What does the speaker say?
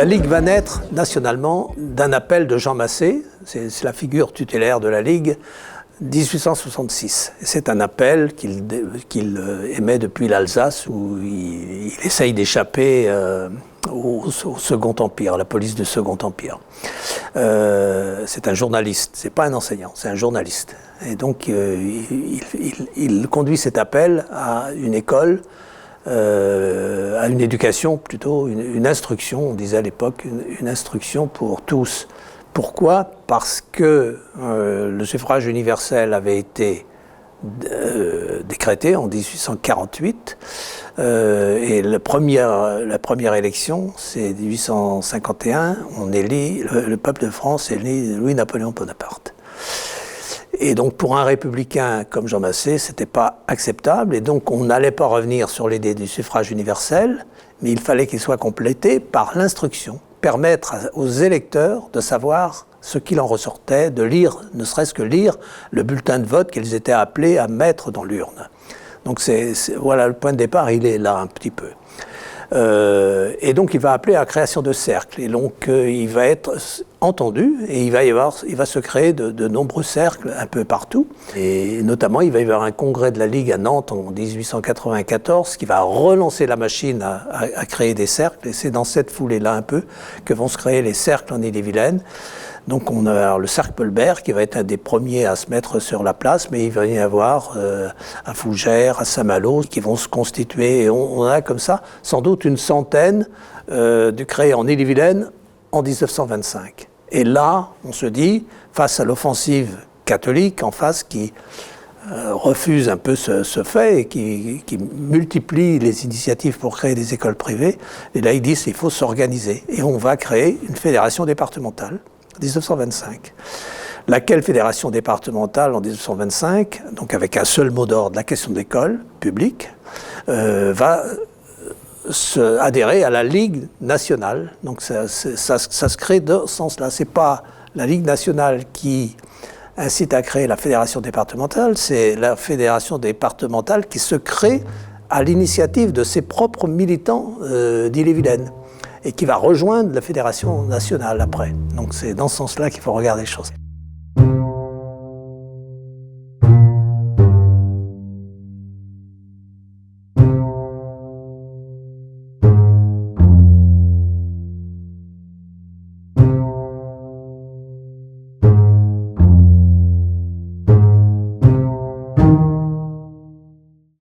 La Ligue va naître nationalement d'un appel de Jean Massé, c'est la figure tutélaire de la Ligue, 1866. C'est un appel qu'il émet depuis l'Alsace où il essaye d'échapper au Second Empire, à la police du Second Empire. C'est un journaliste, c'est pas un enseignant, c'est un journaliste. Et donc il conduit cet appel à une école, à une éducation plutôt, une instruction, on disait à l'époque, une instruction pour tous. Pourquoi ? Parce que le suffrage universel avait été décrété en 1848 et la première élection, c'est 1851, on élit, le peuple de France élit Louis-Napoléon Bonaparte. Et donc pour un républicain comme Jean Massé, c'était pas acceptable, et donc on n'allait pas revenir sur l'idée du suffrage universel, mais il fallait qu'il soit complété par l'instruction, permettre aux électeurs de savoir ce qu'il en ressortait, de lire, ne serait-ce que lire le bulletin de vote qu'ils étaient appelés à mettre dans l'urne. Donc voilà, le point de départ, il est là un petit peu. Et donc il va appeler à la création de cercles, et donc il va être entendu, et il va se créer de nombreux cercles un peu partout, et notamment il va y avoir un congrès de la Ligue à Nantes en 1894 qui va relancer la machine à créer des cercles, et c'est dans cette foulée-là un peu que vont se créer les cercles en Ille-et-Vilaine. Donc on a le cercle Paulbert qui va être un des premiers à se mettre sur la place, mais il va y avoir à Fougères, à Saint-Malo qui vont se constituer, et on a comme ça sans doute une centaine de créés en Ille-et-Vilaine en 1925. Et là, on se dit, face à l'offensive catholique en face qui refuse un peu ce fait et qui multiplie les initiatives pour créer des écoles privées, les laïcs disent qu'il faut s'organiser, et on va créer une fédération départementale. 1925. Laquelle fédération départementale en 1925, donc avec un seul mot d'ordre, la question d'école publique, va adhérer à la Ligue nationale. Donc ça se crée dans ce sens-là. C'est pas la Ligue nationale qui incite à créer la fédération départementale, c'est la fédération départementale qui se crée à l'initiative de ses propres militants d'Ille-et-Vilaine, et qui va rejoindre la Fédération nationale après. Donc c'est dans ce sens-là qu'il faut regarder les choses.